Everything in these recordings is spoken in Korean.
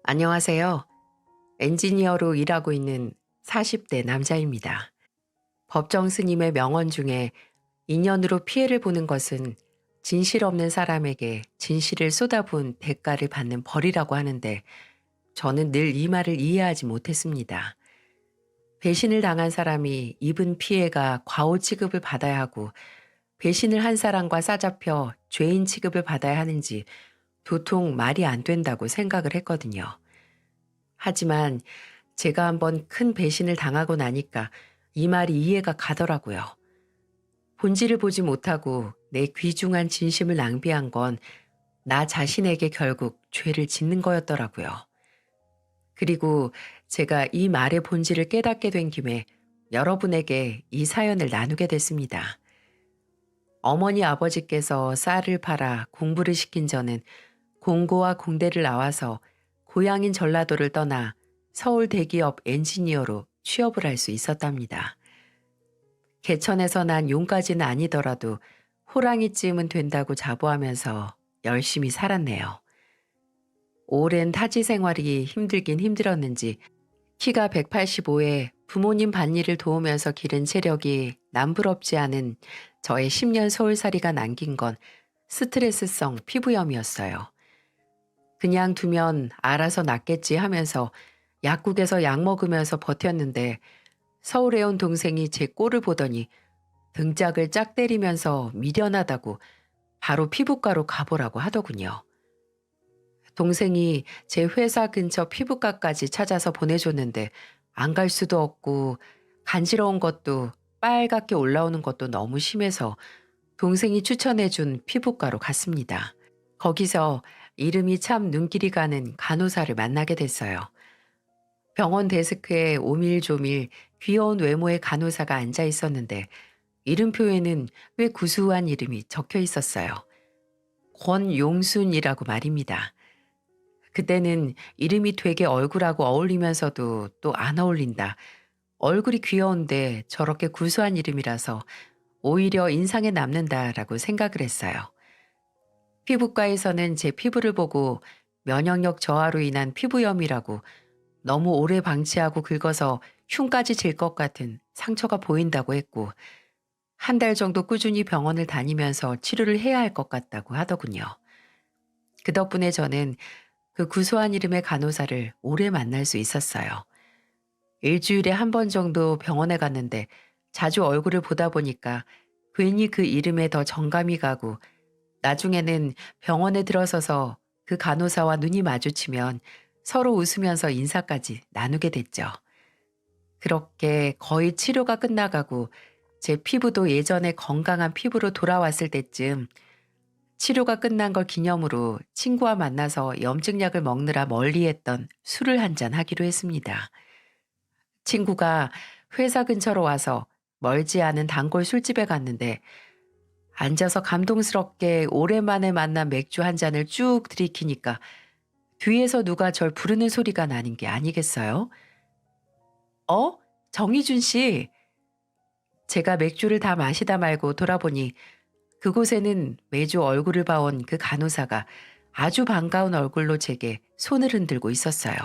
안녕하세요. 엔지니어로 일하고 있는 40대 남자입니다. 법정 스님의 명언 중에 인연으로 피해를 보는 것은 진실 없는 사람에게 진실을 쏟아부은 대가를 받는 벌이라고 하는데 저는 늘 이 말을 이해하지 못했습니다. 배신을 당한 사람이 입은 피해가 과오 취급을 받아야 하고 배신을 한 사람과 싸잡혀 죄인 취급을 받아야 하는지 도통 말이 안 된다고 생각을 했거든요. 하지만 제가 한번 큰 배신을 당하고 나니까 이 말이 이해가 가더라고요. 본질을 보지 못하고 내 귀중한 진심을 낭비한 건 나 자신에게 결국 죄를 짓는 거였더라고요. 그리고 제가 이 말의 본질을 깨닫게 된 김에 여러분에게 이 사연을 나누게 됐습니다. 어머니 아버지께서 쌀을 팔아 공부를 시킨 저는 공고와 공대를 나와서 고향인 전라도를 떠나 서울 대기업 엔지니어로 취업을 할 수 있었답니다. 개천에서 난 용까지는 아니더라도 호랑이쯤은 된다고 자부하면서 열심히 살았네요. 오랜 타지 생활이 힘들긴 힘들었는지 키가 185에 부모님 밭일을 도우면서 기른 체력이 남부럽지 않은 저의 10년 서울살이가 남긴 건 스트레스성 피부염이었어요. 그냥 두면 알아서 낫겠지 하면서 약국에서 약 먹으면서 버텼는데 서울에 온 동생이 제 꼴을 보더니 등짝을 짝 때리면서 미련하다고 바로 피부과로 가보라고 하더군요. 동생이 제 회사 근처 피부과까지 찾아서 보내줬는데 안 갈 수도 없고 간지러운 것도 빨갛게 올라오는 것도 너무 심해서 동생이 추천해준 피부과로 갔습니다. 거기서 이름이 참 눈길이 가는 간호사를 만나게 됐어요. 병원 데스크에 오밀조밀 귀여운 외모의 간호사가 앉아 있었는데 이름표에는 왜 구수한 이름이 적혀 있었어요. 권용순이라고 말입니다. 그때는 이름이 되게 얼굴하고 어울리면서도 또 안 어울린다. 얼굴이 귀여운데 저렇게 구수한 이름이라서 오히려 인상에 남는다라고 생각을 했어요. 피부과에서는 제 피부를 보고 면역력 저하로 인한 피부염이라고 너무 오래 방치하고 긁어서 흉까지 질 것 같은 상처가 보인다고 했고 한 달 정도 꾸준히 병원을 다니면서 치료를 해야 할 것 같다고 하더군요. 그 덕분에 저는 그 구수한 이름의 간호사를 오래 만날 수 있었어요. 일주일에 한 번 정도 병원에 갔는데 자주 얼굴을 보다 보니까 괜히 그 이름에 더 정감이 가고 나중에는 병원에 들어서서 그 간호사와 눈이 마주치면 서로 웃으면서 인사까지 나누게 됐죠. 그렇게 거의 치료가 끝나가고 제 피부도 예전에 건강한 피부로 돌아왔을 때쯤 치료가 끝난 걸 기념으로 친구와 만나서 염증약을 먹느라 멀리했던 술을 한잔 하기로 했습니다. 친구가 회사 근처로 와서 멀지 않은 단골 술집에 갔는데 앉아서 감동스럽게 오랜만에 만난 맥주 한 잔을 쭉 들이키니까 뒤에서 누가 절 부르는 소리가 나는 게 아니겠어요? 어? 정희준 씨. 제가 맥주를 다 마시다 말고 돌아보니 그곳에는 매주 얼굴을 봐온 그 간호사가 아주 반가운 얼굴로 제게 손을 흔들고 있었어요.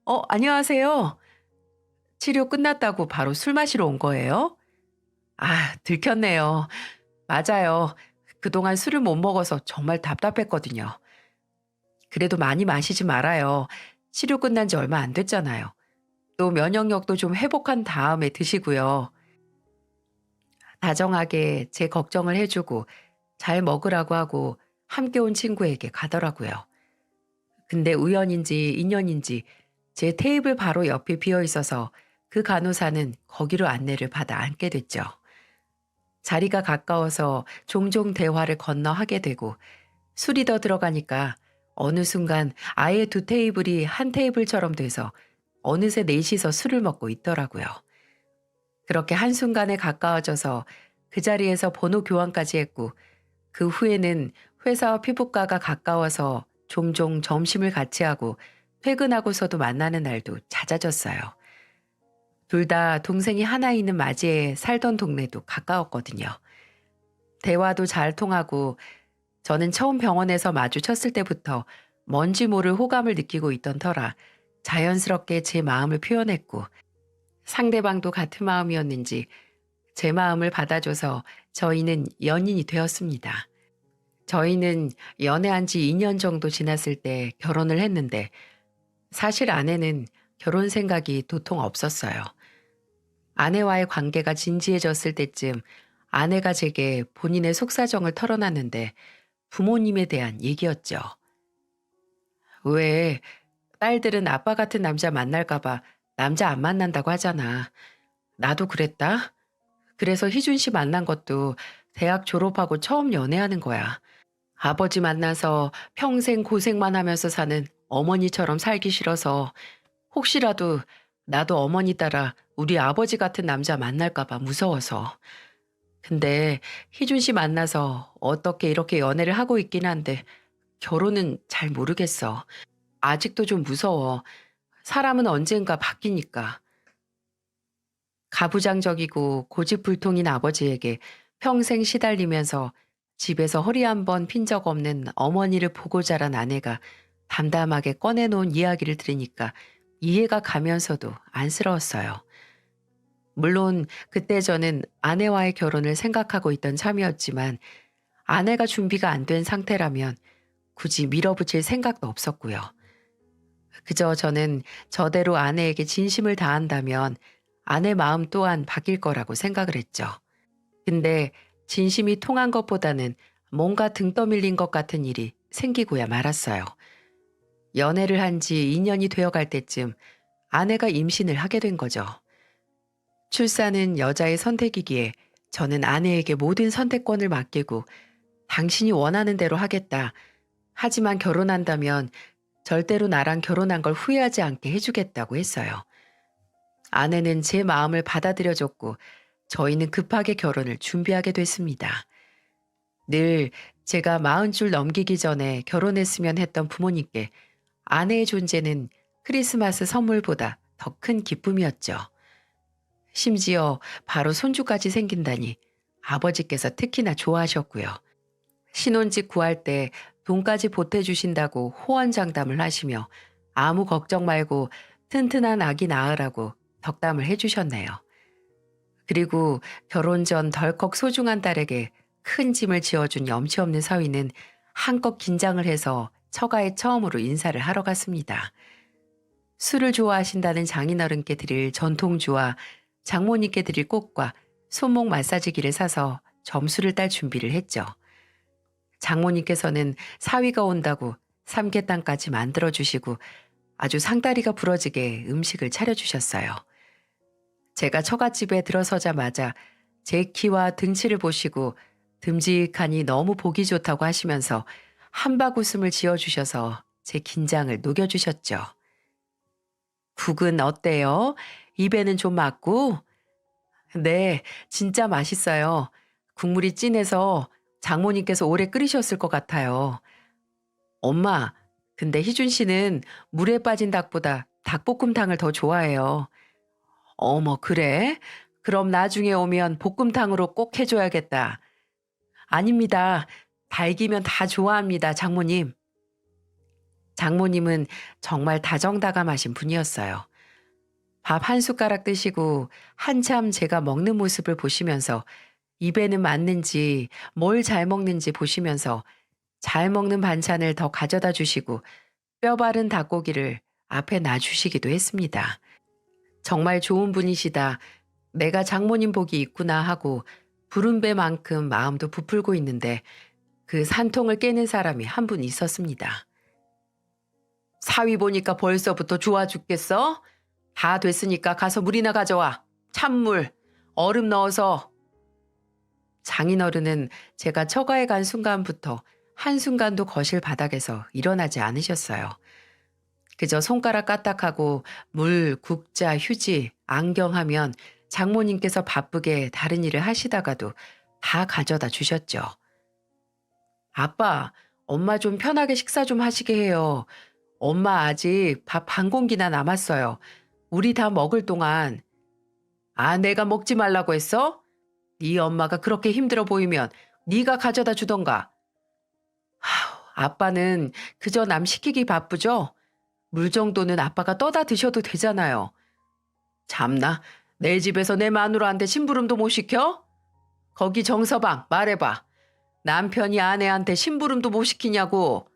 어? 안녕하세요. 치료 끝났다고 바로 술 마시러 온 거예요? 아, 들켰네요. 맞아요. 그동안 술을 못 먹어서 정말 답답했거든요. 그래도 많이 마시지 말아요. 치료 끝난 지 얼마 안 됐잖아요. 또 면역력도 좀 회복한 다음에 드시고요. 다정하게 제 걱정을 해주고 잘 먹으라고 하고 함께 온 친구에게 가더라고요. 근데 우연인지 인연인지 제 테이블 바로 옆에 비어 있어서 그 간호사는 거기로 안내를 받아 앉게 됐죠. 자리가 가까워서 종종 대화를 건너하게 되고 술이 더 들어가니까 어느 순간 아예 두 테이블이 한 테이블처럼 돼서 어느새 넷이서 술을 먹고 있더라고요. 그렇게 한순간에 가까워져서 그 자리에서 번호 교환까지 했고 그 후에는 회사와 피부과가 가까워서 종종 점심을 같이 하고 퇴근하고서도 만나는 날도 잦아졌어요. 둘 다 동생이 하나 있는 맞이에 살던 동네도 가까웠거든요. 대화도 잘 통하고 저는 처음 병원에서 마주쳤을 때부터 뭔지 모를 호감을 느끼고 있던 터라 자연스럽게 제 마음을 표현했고 상대방도 같은 마음이었는지 제 마음을 받아줘서 저희는 연인이 되었습니다. 저희는 연애한 지 2년 정도 지났을 때 결혼을 했는데 사실 아내는 결혼 생각이 도통 없었어요. 아내와의 관계가 진지해졌을 때쯤 아내가 제게 본인의 속사정을 털어놨는데 부모님에 대한 얘기였죠. 왜 딸들은 아빠 같은 남자 만날까봐 남자 안 만난다고 하잖아. 나도 그랬다. 그래서 희준 씨 만난 것도 대학 졸업하고 처음 연애하는 거야. 아버지 만나서 평생 고생만 하면서 사는 어머니처럼 살기 싫어서 혹시라도 나도 어머니 따라 우리 아버지 같은 남자 만날까봐 무서워서. 근데 희준 씨 만나서 어떻게 이렇게 연애를 하고 있긴 한데 결혼은 잘 모르겠어. 아직도 좀 무서워. 사람은 언젠가 바뀌니까. 가부장적이고 고집불통인 아버지에게 평생 시달리면서 집에서 허리 한 번 핀 적 없는 어머니를 보고 자란 아내가 담담하게 꺼내놓은 이야기를 들으니까 이해가 가면서도 안쓰러웠어요. 물론 그때 저는 아내와의 결혼을 생각하고 있던 참이었지만 아내가 준비가 안 된 상태라면 굳이 밀어붙일 생각도 없었고요. 그저 저는 저대로 아내에게 진심을 다한다면 아내 마음 또한 바뀔 거라고 생각을 했죠. 근데 진심이 통한 것보다는 뭔가 등 떠밀린 것 같은 일이 생기고야 말았어요. 연애를 한 지 2년이 되어갈 때쯤 아내가 임신을 하게 된 거죠. 출산은 여자의 선택이기에 저는 아내에게 모든 선택권을 맡기고 당신이 원하는 대로 하겠다. 하지만 결혼한다면 절대로 나랑 결혼한 걸 후회하지 않게 해주겠다고 했어요. 아내는 제 마음을 받아들여줬고 저희는 급하게 결혼을 준비하게 됐습니다. 늘 제가 40줄 넘기기 전에 결혼했으면 했던 부모님께 아내의 존재는 크리스마스 선물보다 더 큰 기쁨이었죠. 심지어 바로 손주까지 생긴다니 아버지께서 특히나 좋아하셨고요. 신혼집 구할 때 돈까지 보태주신다고 호언장담을 하시며 아무 걱정 말고 튼튼한 아기 낳으라고 덕담을 해주셨네요. 그리고 결혼 전 덜컥 소중한 딸에게 큰 짐을 지어준 염치 없는 사위는 한껏 긴장을 해서 처가에 처음으로 인사를 하러 갔습니다. 술을 좋아하신다는 장인어른께 드릴 전통주와 장모님께 드릴 꽃과 손목 마사지기를 사서 점수를 딸 준비를 했죠. 장모님께서는 사위가 온다고 삼계탕까지 만들어주시고 아주 상다리가 부러지게 음식을 차려주셨어요. 제가 처갓집에 들어서자마자 제 키와 등치를 보시고 듬직하니 너무 보기 좋다고 하시면서 한박 웃음을 지어주셔서 제 긴장을 녹여주셨죠. 국은 어때요? 입에는 좀 맞고? 네, 진짜 맛있어요. 국물이 진해서 장모님께서 오래 끓이셨을 것 같아요. 엄마, 근데 희준 씨는 물에 빠진 닭보다 닭볶음탕을 더 좋아해요. 어머, 그래? 그럼 나중에 오면 볶음탕으로 꼭 해줘야겠다. 아닙니다. 닭이면 다 좋아합니다, 장모님. 장모님은 정말 다정다감하신 분이었어요. 밥 한 숟가락 드시고 한참 제가 먹는 모습을 보시면서 입에는 맞는지 뭘 잘 먹는지 보시면서 잘 먹는 반찬을 더 가져다 주시고 뼈 바른 닭고기를 앞에 놔주시기도 했습니다. 정말 좋은 분이시다. 내가 장모님 복이 있구나 하고 부른 배만큼 마음도 부풀고 있는데 그 산통을 깨는 사람이 한 분 있었습니다. 사위 보니까 벌써부터 좋아 죽겠어? 다 됐으니까 가서 물이나 가져와. 찬물, 얼음 넣어서. 장인어른은 제가 처가에 간 순간부터 한순간도 거실 바닥에서 일어나지 않으셨어요. 그저 손가락 까딱하고 물, 국자, 휴지, 안경하면 장모님께서 바쁘게 다른 일을 하시다가도 다 가져다 주셨죠. 아빠, 엄마 좀 편하게 식사 좀 하시게 해요. 엄마 아직 밥 반 공기나 남았어요. 우리 다 먹을 동안. 아, 내가 먹지 말라고 했어? 네 엄마가 그렇게 힘들어 보이면 네가 가져다 주던가. 아빠는 그저 남 시키기 바쁘죠? 물 정도는 아빠가 떠다 드셔도 되잖아요. 참나, 내 집에서 내 마누라한테 심부름도 못 시켜? 거기 정서방 말해봐. 남편이 아내한테 심부름도 못 시키냐고.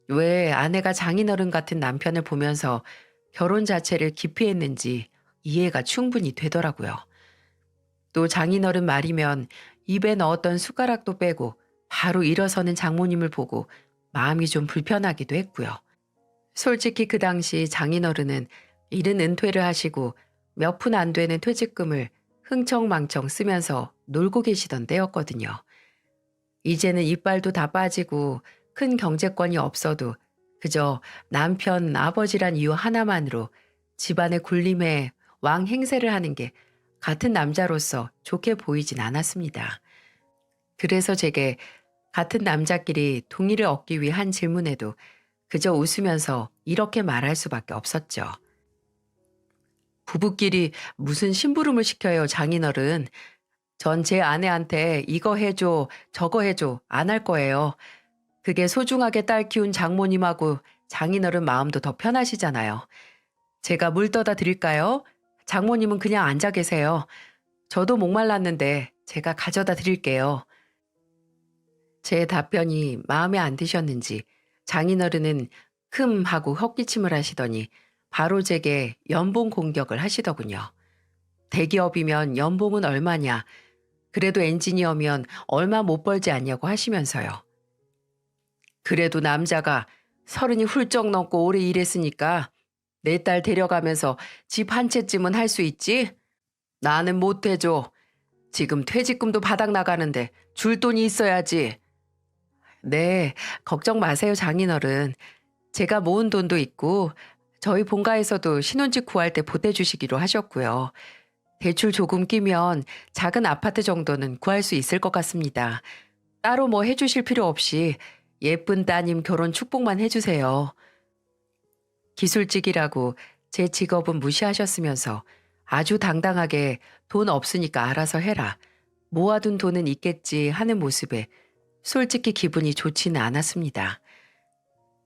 왜 아내가 장인어른 같은 남편을 보면서 결혼 자체를 기피했는지 이해가 충분히 되더라고요. 또 장인어른 말이면 입에 넣었던 숟가락도 빼고 바로 일어서는 장모님을 보고 마음이 좀 불편하기도 했고요. 솔직히 그 당시 장인어른은 이른 은퇴를 하시고 몇 푼 안 되는 퇴직금을 흥청망청 쓰면서 놀고 계시던 때였거든요. 이제는 이빨도 다 빠지고 큰 경제권이 없어도 그저 남편, 아버지란 이유 하나만으로 집안의 굴림에 왕 행세를 하는 게 같은 남자로서 좋게 보이진 않았습니다. 그래서 제게 같은 남자끼리 동의를 얻기 위한 질문에도 그저 웃으면서 이렇게 말할 수밖에 없었죠. 부부끼리 무슨 심부름을 시켜요, 장인어른. 전 제 아내한테 이거 해줘, 저거 해줘 안 할 거예요. 그게 소중하게 딸 키운 장모님하고 장인어른 마음도 더 편하시잖아요. 제가 물 떠다 드릴까요? 장모님은 그냥 앉아 계세요. 저도 목말랐는데 제가 가져다 드릴게요. 제 답변이 마음에 안 드셨는지 장인어른은 흠 하고 헛기침을 하시더니 바로 제게 연봉 공격을 하시더군요. 대기업이면 연봉은 얼마냐? 그래도 엔지니어면 얼마 못 벌지 않냐고 하시면서요. 그래도 남자가 30이 훌쩍 넘고 오래 일했으니까 내 딸 데려가면서 집 한 채쯤은 할 수 있지? 나는 못 해줘. 지금 퇴직금도 바닥 나가는데 줄 돈이 있어야지. 네, 걱정 마세요, 장인어른. 제가 모은 돈도 있고 저희 본가에서도 신혼집 구할 때 보태주시기로 하셨고요. 대출 조금 끼면 작은 아파트 정도는 구할 수 있을 것 같습니다. 따로 뭐 해주실 필요 없이 예쁜 따님 결혼 축복만 해주세요. 기술직이라고 제 직업은 무시하셨으면서 아주 당당하게 돈 없으니까 알아서 해라. 모아둔 돈은 있겠지 하는 모습에 솔직히 기분이 좋지는 않았습니다.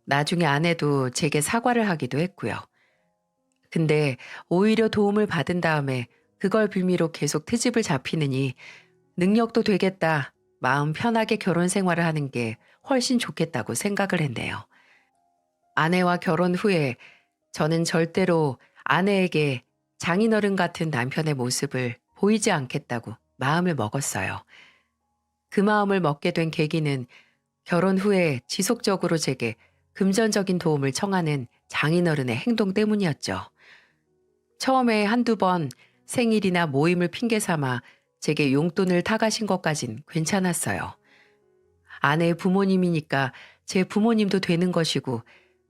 나중에 아내도 제게 사과를 하기도 했고요. 근데 오히려 도움을 받은 다음에 그걸 빌미로 계속 트집을 잡히느니 능력도 되겠다. 마음 편하게 결혼 생활을 하는 게 훨씬 좋겠다고 생각을 했네요. 아내와 결혼 후에 저는 절대로 아내에게 장인어른 같은 남편의 모습을 보이지 않겠다고 마음을 먹었어요. 그 마음을 먹게 된 계기는 결혼 후에 지속적으로 제게 금전적인 도움을 청하는 장인어른의 행동 때문이었죠. 처음에 한두 번 생일이나 모임을 핑계 삼아 제게 용돈을 타가신 것까진 괜찮았어요. 아내의 부모님이니까 제 부모님도 되는 것이고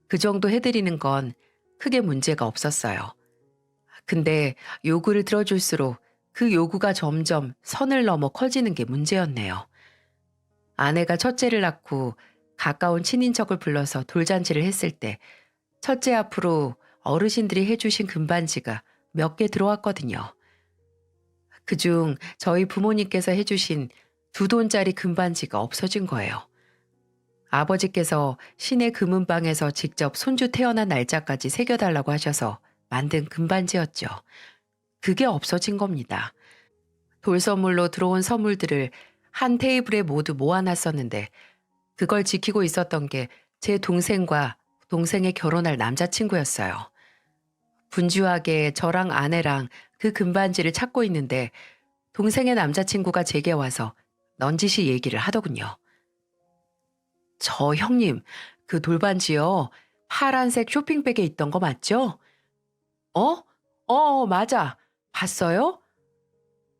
그 정도 해드리는 건 크게 문제가 없었어요. 근데 요구를 들어줄수록 그 요구가 점점 선을 넘어 커지는 게 문제였네요. 아내가 첫째를 낳고 가까운 친인척을 불러서 돌잔치를 했을 때 첫째 앞으로 어르신들이 해주신 금반지가 몇 개 들어왔거든요. 그중 저희 부모님께서 해주신 2돈짜리 금반지가 없어진 거예요. 아버지께서 시내 금은방에서 직접 손주 태어난 날짜까지 새겨달라고 하셔서 만든 금반지였죠. 그게 없어진 겁니다. 돌선물로 들어온 선물들을 한 테이블에 모두 모아놨었는데 그걸 지키고 있었던 게 제 동생과 동생의 결혼할 남자친구였어요. 분주하게 저랑 아내랑 그 금반지를 찾고 있는데 동생의 남자친구가 제게 와서 넌지시 얘기를 하더군요. 저 형님, 그 돌반지요. 파란색 쇼핑백에 있던 거 맞죠? 어? 맞아. 봤어요?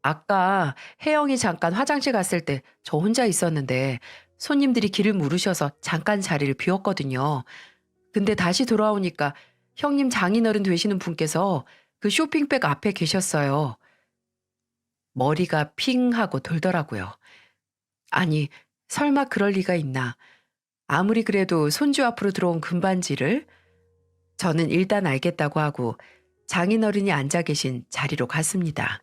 아까 혜영이 잠깐 화장실 갔을 때 저 혼자 있었는데 손님들이 길을 물으셔서 잠깐 자리를 비웠거든요. 근데 다시 돌아오니까 형님 장인어른 되시는 분께서 그 쇼핑백 앞에 계셨어요. 머리가 핑 하고 돌더라고요. 아니, 설마 그럴 리가 있나. 아무리 그래도 손주 앞으로 들어온 금반지를 저는 일단 알겠다고 하고 장인어른이 앉아 계신 자리로 갔습니다.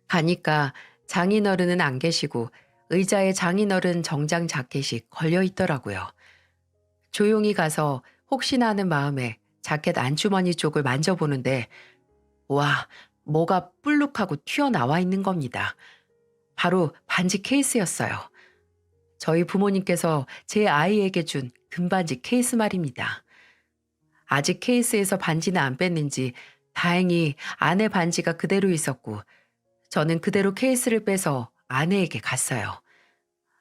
가니까 장인어른은 안 계시고 의자에 장인어른 정장 자켓이 걸려 있더라고요. 조용히 가서 혹시나 하는 마음에 자켓 안주머니 쪽을 만져보는데 와, 뭐가 불룩하고 튀어나와 있는 겁니다. 바로 반지 케이스였어요. 저희 부모님께서 제 아이에게 준 금반지 케이스 말입니다. 아직 케이스에서 반지는 안 뺐는지 다행히 아내 반지가 그대로 있었고 저는 그대로 케이스를 빼서 아내에게 갔어요.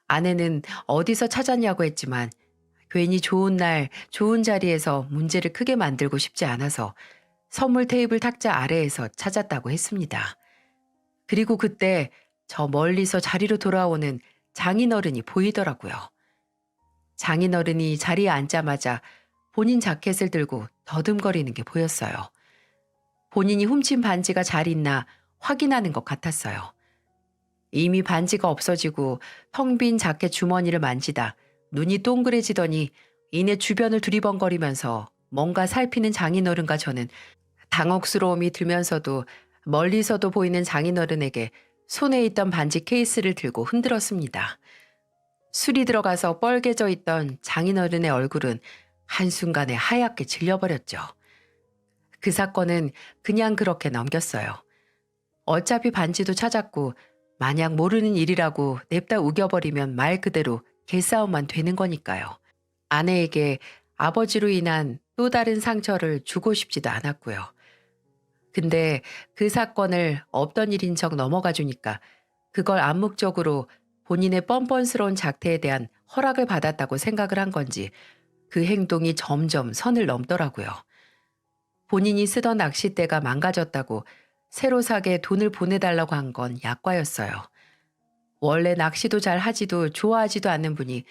아내는 어디서 찾았냐고 했지만 괜히 좋은 날 좋은 자리에서 문제를 크게 만들고 싶지 않아서 선물 테이블 탁자 아래에서 찾았다고 했습니다. 그리고 그때 저 멀리서 자리로 돌아오는 장인어른이 보이더라고요. 장인어른이 자리에 앉자마자 본인 자켓을 들고 더듬거리는 게 보였어요. 본인이 훔친 반지가 잘 있나 확인하는 것 같았어요. 이미 반지가 없어지고 텅 빈 자켓 주머니를 만지다 눈이 동그래지더니 이내 주변을 두리번거리면서 뭔가 살피는 장인어른과 저는 당혹스러움이 들면서도 멀리서도 보이는 장인어른에게 손에 있던 반지 케이스를 들고 흔들었습니다. 술이 들어가서 뻘개져 있던 장인어른의 얼굴은 한순간에 하얗게 질려버렸죠. 그 사건은 그냥 그렇게 넘겼어요. 어차피 반지도 찾았고 마냥 모르는 일이라고 냅다 우겨버리면 말 그대로 개싸움만 되는 거니까요. 아내에게 아버지로 인한 또 다른 상처를 주고 싶지도 않았고요. 근데 그 사건을 없던 일인 척 넘어가 주니까 그걸 암묵적으로 본인의 뻔뻔스러운 작태에 대한 허락을 받았다고 생각을 한 건지 그 행동이 점점 선을 넘더라고요. 본인이 쓰던 낚싯대가 망가졌다고 새로 사게 돈을 보내달라고 한 건 약과였어요. 원래 낚시도 잘 하지도 좋아하지도 않는 분이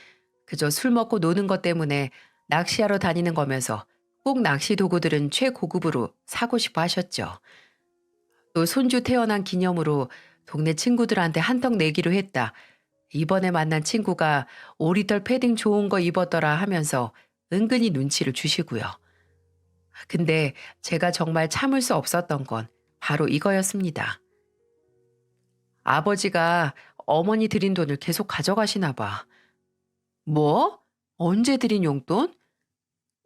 그저 술 먹고 노는 것 때문에 낚시하러 다니는 거면서 꼭 낚시 도구들은 최고급으로 사고 싶어 하셨죠. 또 손주 태어난 기념으로 동네 친구들한테 한턱 내기로 했다. 이번에 만난 친구가 오리털 패딩 좋은 거 입었더라 하면서 은근히 눈치를 주시고요. 근데 제가 정말 참을 수 없었던 건 바로 이거였습니다. 아버지가 어머니 드린 돈을 계속 가져가시나 봐. 뭐? 언제 드린 용돈?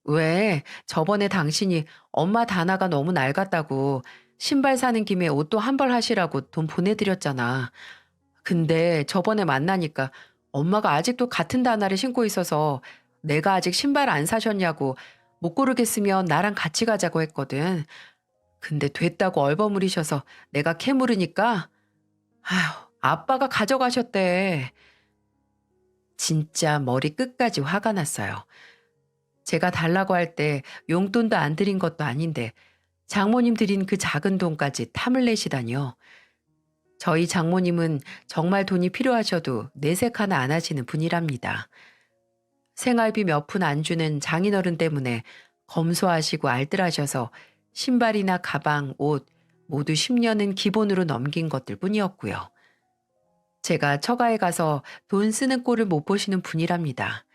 왜 저번에 당신이 엄마 단아가 너무 낡았다고 신발 사는 김에 옷도 한 벌 하시라고 돈 보내드렸잖아. 근데 저번에 만나니까 엄마가 아직도 같은 단아를 신고 있어서 내가 아직 신발 안 사셨냐고 못 고르겠으면 나랑 같이 가자고 했거든. 근데 됐다고 얼버무리셔서 내가 캐물으니까 아휴, 아빠가 가져가셨대. 진짜 머리 끝까지 화가 났어요. 제가 달라고 할 때 용돈도 안 드린 것도 아닌데 장모님 드린 그 작은 돈까지 탐을 내시다니요. 저희 장모님은 정말 돈이 필요하셔도 내색 하나 안 하시는 분이랍니다. 생활비 몇 푼 안 주는 장인어른 때문에 검소하시고 알뜰하셔서 신발이나 가방, 옷 모두 10년은 기본으로 넘긴 것들 뿐이었고요. 제가 처가에 가서 돈 쓰는 꼴을 못 보시는 분이랍니다.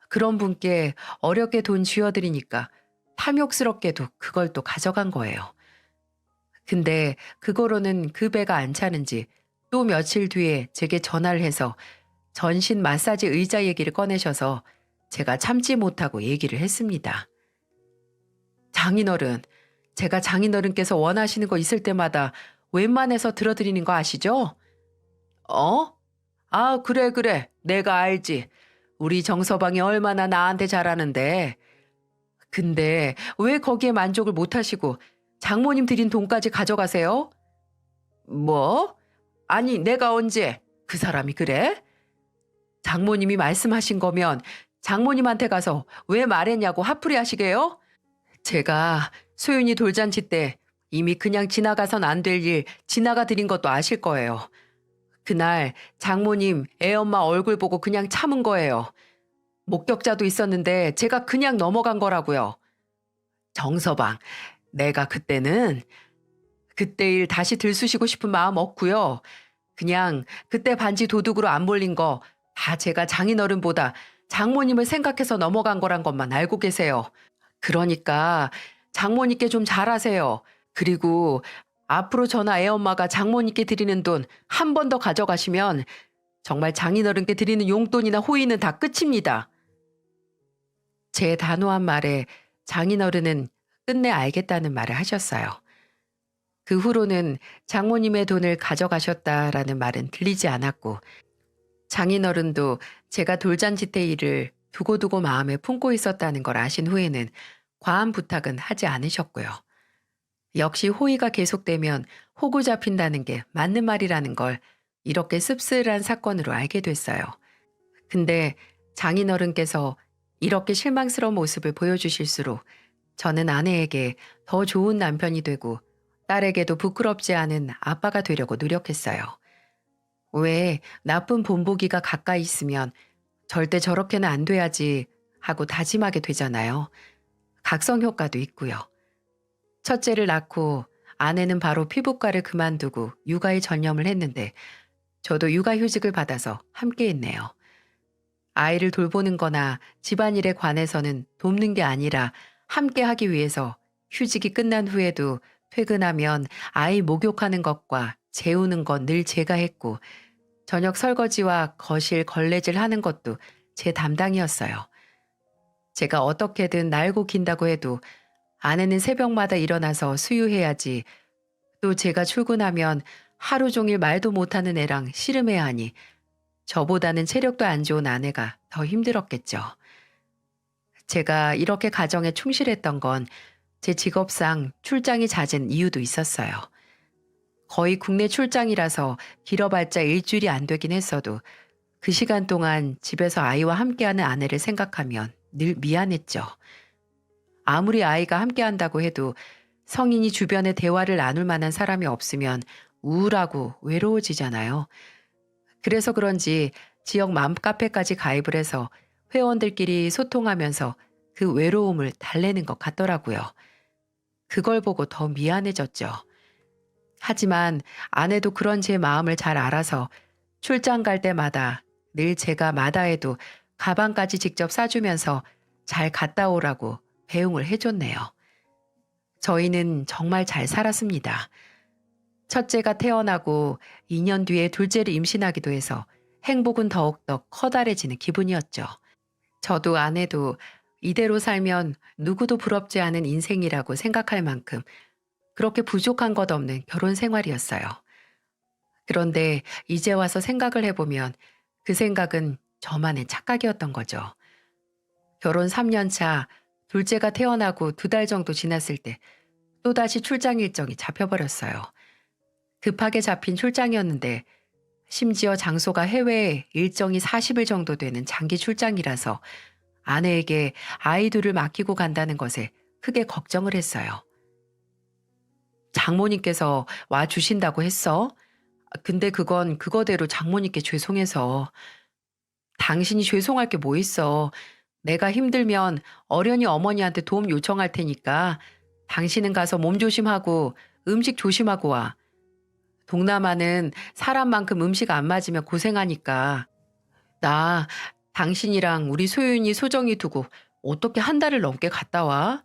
그런 분께 어렵게 돈 쥐어드리니까 탐욕스럽게도 그걸 또 가져간 거예요. 근데 그거로는 그 배가 안 차는지 또 며칠 뒤에 제게 전화를 해서 전신 마사지 의자 얘기를 꺼내셔서 제가 참지 못하고 얘기를 했습니다. 장인어른, 제가 장인어른께서 원하시는 거 있을 때마다 웬만해서 들어드리는 거 아시죠? 어? 아, 그래, 그래. 내가 알지. 우리 정서방이 얼마나 나한테 잘하는데. 근데 왜 거기에 만족을 못 하시고 장모님 드린 돈까지 가져가세요? 뭐? 아니, 내가 언제? 그 사람이 그래? 장모님이 말씀하신 거면 장모님한테 가서 왜 말했냐고 화풀이 하시게요? 제가 소윤이 돌잔치 때 이미 그냥 지나가선 안 될 일 지나가 드린 것도 아실 거예요. 그날 장모님 애엄마 얼굴 보고 그냥 참은 거예요. 목격자도 있었는데 제가 그냥 넘어간 거라고요. 정서방, 내가 그때는 그때 일 다시 들쑤시고 싶은 마음 없고요. 그냥 그때 반지 도둑으로 안 몰린 거 다 제가 장인어른보다 장모님을 생각해서 넘어간 거란 것만 알고 계세요. 그러니까 장모님께 좀 잘하세요. 그리고 앞으로 저나 애엄마가 장모님께 드리는 돈 한 번 더 가져가시면 정말 장인어른께 드리는 용돈이나 호의는 다 끝입니다. 제 단호한 말에 장인어른은 끝내 알겠다는 말을 하셨어요. 그 후로는 장모님의 돈을 가져가셨다라는 말은 들리지 않았고 장인어른도 제가 돌잔치 때 일을 두고두고 마음에 품고 있었다는 걸 아신 후에는 과한 부탁은 하지 않으셨고요. 역시 호의가 계속되면 호구 잡힌다는 게 맞는 말이라는 걸 이렇게 씁쓸한 사건으로 알게 됐어요. 근데 장인어른께서 이렇게 실망스러운 모습을 보여주실수록 저는 아내에게 더 좋은 남편이 되고 딸에게도 부끄럽지 않은 아빠가 되려고 노력했어요. 왜 나쁜 본보기가 가까이 있으면 절대 저렇게는 안 돼야지 하고 다짐하게 되잖아요. 각성 효과도 있고요. 첫째를 낳고 아내는 바로 피부과를 그만두고 육아에 전념을 했는데 저도 육아휴직을 받아서 함께 했네요. 아이를 돌보는 거나 집안일에 관해서는 돕는 게 아니라 함께 하기 위해서 휴직이 끝난 후에도 퇴근하면 아이 목욕하는 것과 재우는 건 늘 제가 했고 저녁 설거지와 거실 걸레질 하는 것도 제 담당이었어요. 제가 어떻게든 날고 긴다고 해도 아내는 새벽마다 일어나서 수유해야지 또 제가 출근하면 하루 종일 말도 못하는 애랑 씨름해야 하니 저보다는 체력도 안 좋은 아내가 더 힘들었겠죠. 제가 이렇게 가정에 충실했던 건 제 직업상 출장이 잦은 이유도 있었어요. 거의 국내 출장이라서 길어봤자 일주일이 안 되긴 했어도 그 시간 동안 집에서 아이와 함께하는 아내를 생각하면 늘 미안했죠. 아무리 아이가 함께한다고 해도 성인이 주변에 대화를 나눌 만한 사람이 없으면 우울하고 외로워지잖아요. 그래서 그런지 지역 맘카페까지 가입을 해서 회원들끼리 소통하면서 그 외로움을 달래는 것 같더라고요. 그걸 보고 더 미안해졌죠. 하지만 아내도 그런 제 마음을 잘 알아서 출장 갈 때마다 늘 제가 마다해도 가방까지 직접 싸주면서 잘 갔다 오라고 배웅을 해줬네요. 저희는 정말 잘 살았습니다. 첫째가 태어나고 2년 뒤에 둘째를 임신하기도 해서 행복은 더욱더 커다래지는 기분이었죠. 저도 아내도 이대로 살면 누구도 부럽지 않은 인생이라고 생각할 만큼 그렇게 부족한 것 없는 결혼 생활이었어요. 그런데 이제 와서 생각을 해보면 그 생각은 저만의 착각이었던 거죠. 결혼 3년 차 둘째가 태어나고 2달 정도 지났을 때 또다시 출장 일정이 잡혀버렸어요. 급하게 잡힌 출장이었는데 심지어 장소가 해외에 일정이 40일 정도 되는 장기 출장이라서 아내에게 아이 둘을 맡기고 간다는 것에 크게 걱정을 했어요. 장모님께서 와 주신다고 했어? 근데 그건 그거대로 장모님께 죄송해서. 당신이 죄송할 게 뭐 있어. 내가 힘들면 어련히 어머니한테 도움 요청할 테니까 당신은 가서 몸 조심하고 음식 조심하고 와. 동남아는 사람만큼 음식 안 맞으면 고생하니까. 나 당신이랑 우리 소윤이 소정이 두고 어떻게 한 달을 넘게 갔다 와?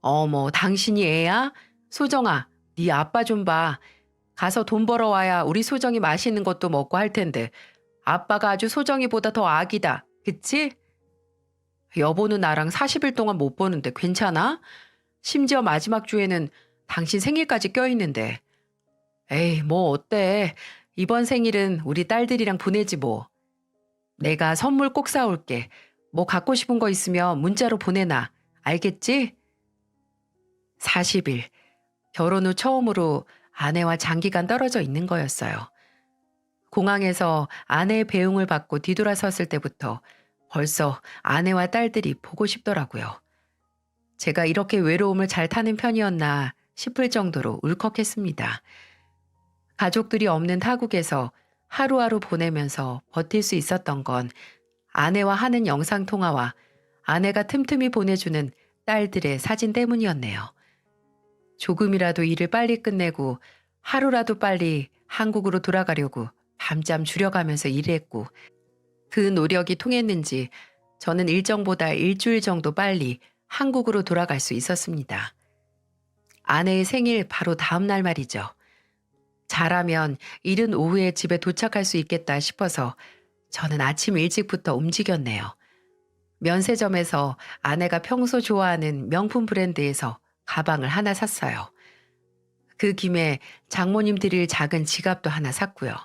어머, 당신이 애야? 소정아, 네 아빠 좀 봐. 가서 돈 벌어와야 우리 소정이 맛있는 것도 먹고 할 텐데 아빠가 아주 소정이보다 더 악이다. 그치? 여보는 나랑 40일 동안 못 보는데 괜찮아? 심지어 마지막 주에는 당신 생일까지 껴있는데. 에이, 뭐 어때? 이번 생일은 우리 딸들이랑 보내지 뭐. 내가 선물 꼭 사올게. 뭐 갖고 싶은 거 있으면 문자로 보내놔. 알겠지? 40일. 결혼 후 처음으로 아내와 장기간 떨어져 있는 거였어요. 공항에서 아내의 배웅을 받고 뒤돌아섰을 때부터 벌써 아내와 딸들이 보고 싶더라고요. 제가 이렇게 외로움을 잘 타는 편이었나 싶을 정도로 울컥했습니다. 가족들이 없는 타국에서 하루하루 보내면서 버틸 수 있었던 건 아내와 하는 영상통화와 아내가 틈틈이 보내주는 딸들의 사진 때문이었네요. 조금이라도 일을 빨리 끝내고 하루라도 빨리 한국으로 돌아가려고 밤잠 줄여가면서 일했고 그 노력이 통했는지 저는 일정보다 일주일 정도 빨리 한국으로 돌아갈 수 있었습니다. 아내의 생일 바로 다음 날 말이죠. 잘하면 이른 오후에 집에 도착할 수 있겠다 싶어서 저는 아침 일찍부터 움직였네요. 면세점에서 아내가 평소 좋아하는 명품 브랜드에서 가방을 하나 샀어요. 그 김에 장모님 드릴 작은 지갑도 하나 샀고요.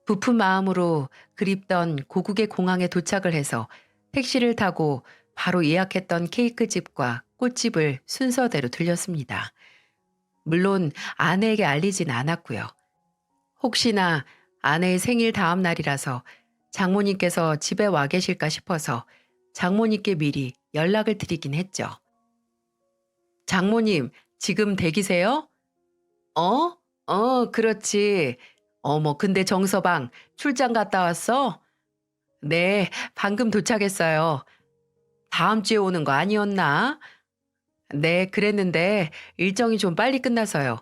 부푼 마음으로 그립던 고국의 공항에 도착을 해서 택시를 타고 바로 예약했던 케이크 집과 꽃집을 순서대로 들렸습니다. 물론 아내에게 알리진 않았고요. 혹시나 아내의 생일 다음 날이라서 장모님께서 집에 와 계실까 싶어서 장모님께 미리 연락을 드리긴 했죠. 장모님, 지금 댁이세요? 어? 그렇지. 어머, 근데 정서방 출장 갔다 왔어? 네, 방금 도착했어요. 다음 주에 오는 거 아니었나? 네, 그랬는데 일정이 좀 빨리 끝나서요.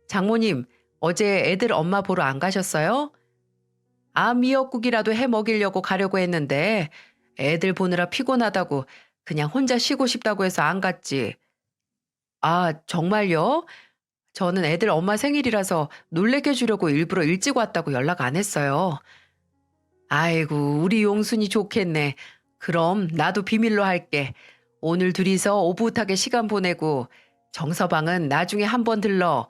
장모님, 어제 애들 엄마 보러 안 가셨어요? 아, 미역국이라도 해 먹이려고 가려고 했는데 애들 보느라 피곤하다고 그냥 혼자 쉬고 싶다고 해서 안 갔지. 아, 정말요? 저는 애들 엄마 생일이라서 놀래켜 주려고 일부러 일찍 왔다고 연락 안 했어요. 아이고, 우리 용순이 좋겠네. 그럼 나도 비밀로 할게. 오늘 둘이서 오붓하게 시간 보내고 정서방은 나중에 한번 들러.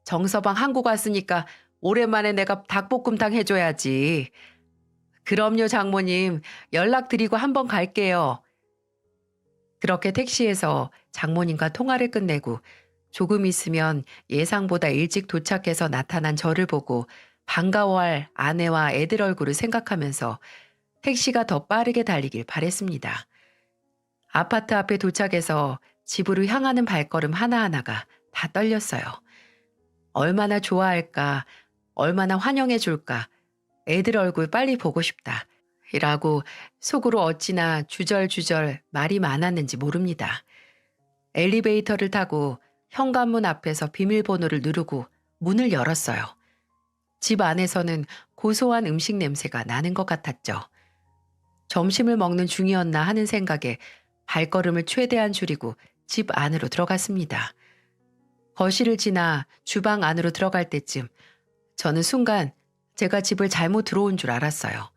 정서방 한국 왔으니까 오랜만에 내가 닭볶음탕 해줘야지. 그럼요, 장모님. 연락드리고 한번 갈게요. 그렇게 택시에서 장모님과 통화를 끝내고 조금 있으면 예상보다 일찍 도착해서 나타난 저를 보고 반가워할 아내와 애들 얼굴을 생각하면서 택시가 더 빠르게 달리길 바랬습니다. 아파트 앞에 도착해서 집으로 향하는 발걸음 하나하나가 다 떨렸어요. 얼마나 좋아할까, 얼마나 환영해 줄까, 애들 얼굴 빨리 보고 싶다. 이라고 속으로 어찌나 주절주절 말이 많았는지 모릅니다. 엘리베이터를 타고 현관문 앞에서 비밀번호를 누르고 문을 열었어요. 집 안에서는 고소한 음식 냄새가 나는 것 같았죠. 점심을 먹는 중이었나 하는 생각에 발걸음을 최대한 줄이고 집 안으로 들어갔습니다. 거실을 지나 주방 안으로 들어갈 때쯤 저는 순간 제가 집을 잘못 들어온 줄 알았어요.